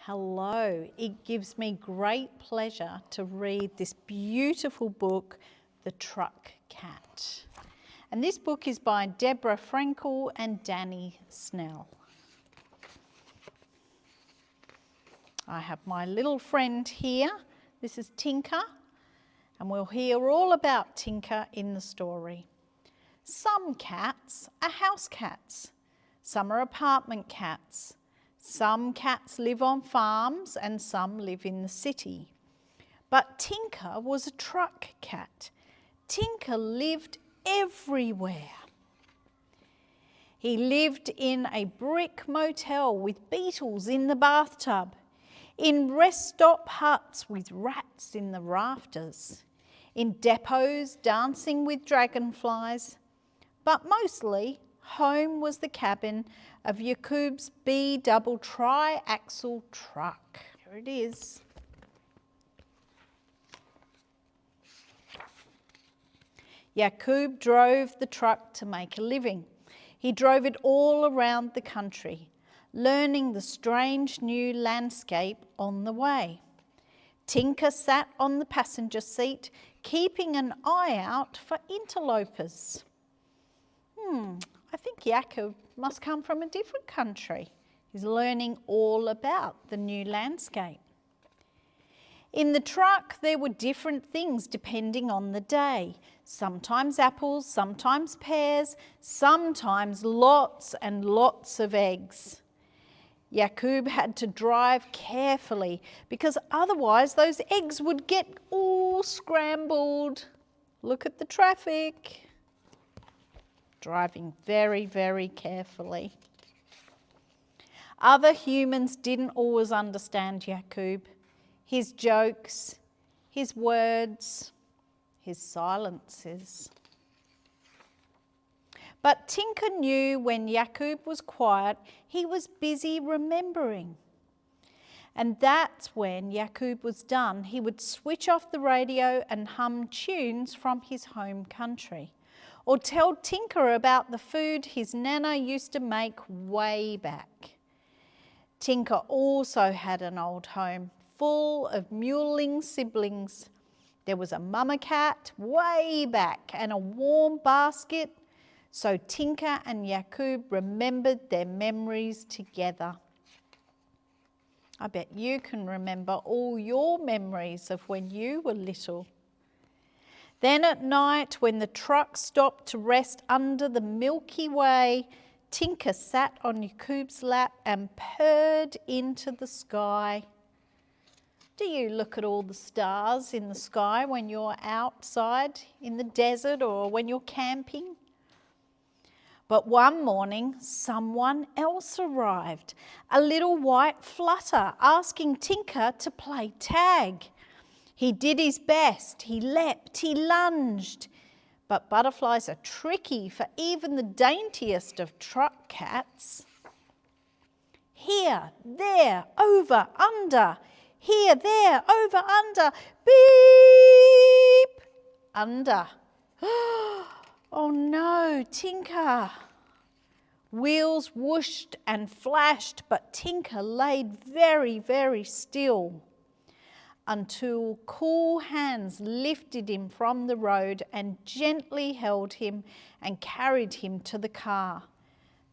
Hello, it gives me great pleasure to read this beautiful book, The Truck Cat. And this book is by Deborah Frenkel and Danny Snell. I have my little friend here. This is Tinka, and we'll hear all about Tinka in the story. Some cats are house cats. Some are apartment cats. Some cats live on farms and some live in the city. But Tinka was a truck cat. Tinka lived everywhere. He lived in a brick motel with beetles in the bathtub, in rest stop huts with rats in the rafters, in depots dancing with dragonflies, but mostly home was the cabin of Jacaub's B-double tri-axle truck. Here it is. Jacaub drove the truck to make a living. He drove it all around the country, learning the strange new landscape on the way. Tinka sat on the passenger seat, keeping an eye out for interlopers. I think Jacaub must come from a different country. He's learning all about the new landscape. In the truck, there were different things depending on the day. Sometimes apples, sometimes pears, sometimes lots and lots of eggs. Jacaub had to drive carefully because otherwise those eggs would get all scrambled. Look at the traffic. Driving very, very carefully. Other humans didn't always understand Jacaub, his jokes, his words, his silences. But Tinka knew when Jacaub was quiet, he was busy remembering. And that's when Jacaub was done, he would switch off the radio and hum tunes from his home country, or tell Tinka about the food his nana used to make way back. Tinka also had an old home full of mewling siblings. There was a mama cat way back and a warm basket, so Tinka and Jacaub remembered their memories together. I bet you can remember all your memories of when you were little. Then at night, when the truck stopped to rest under the Milky Way, Tinka sat on Jacaub's lap and purred into the sky. Do you look at all the stars in the sky when you're outside in the desert or when you're camping? But one morning, someone else arrived, a little white flutter, asking Tinka to play tag. He did his best, he leapt, he lunged. But butterflies are tricky for even the daintiest of truck cats. Here, there, over, under. Here, there, over, under. Beep! Under. Oh no, Tinka. Wheels whooshed and flashed, but Tinka laid very, very still, until cool hands lifted him from the road and gently held him and carried him to the car.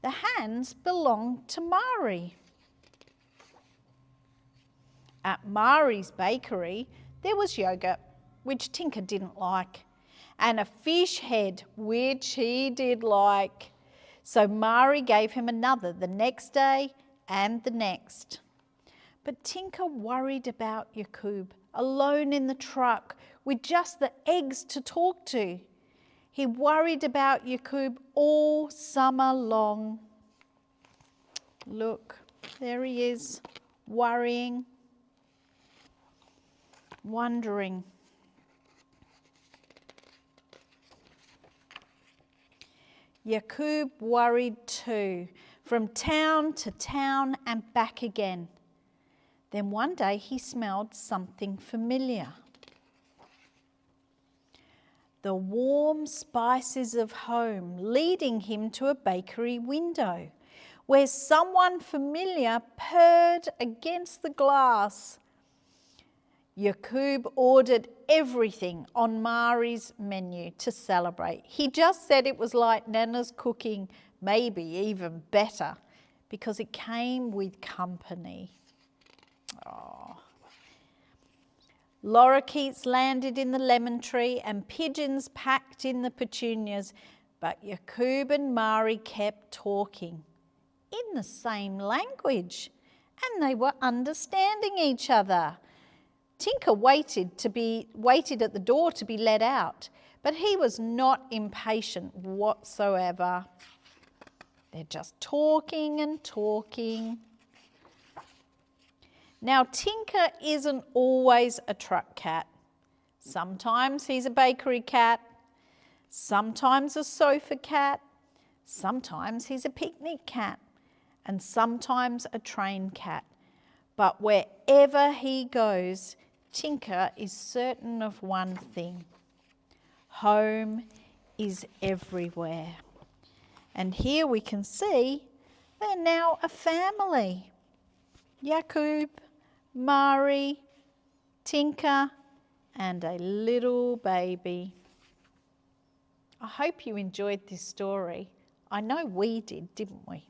The hands belonged to Mari. At Mari's bakery, there was yogurt, which Tinka didn't like, and a fish head, which he did like. So Mari gave him another the next day and the next. But Tinka worried about Jacaub, alone in the truck with just the eggs to talk to. He worried about Jacaub all summer long. Look, there he is, worrying, wondering. Jacaub worried too, from town to town and back again. Then one day he smelled something familiar. The warm spices of home leading him to a bakery window where someone familiar purred against the glass. Jacaub ordered everything on Mari's menu to celebrate. He just said it was like Nana's cooking, maybe even better, because it came with company. Oh. Lorikeets landed in the lemon tree and pigeons packed in the petunias, but Jacaub and Mari kept talking in the same language, and they were understanding each other. Tinka waited at the door to be let out, but he was not impatient whatsoever. They're just talking and talking. Now, Tinka isn't always a truck cat. Sometimes he's a bakery cat, sometimes a sofa cat, sometimes he's a picnic cat, and sometimes a train cat. But wherever he goes, Tinka is certain of one thing: home is everywhere. And here we can see they're now a family. Jacaub, Mari, Tinka, and a little baby. I hope you enjoyed this story. I know we did, didn't we?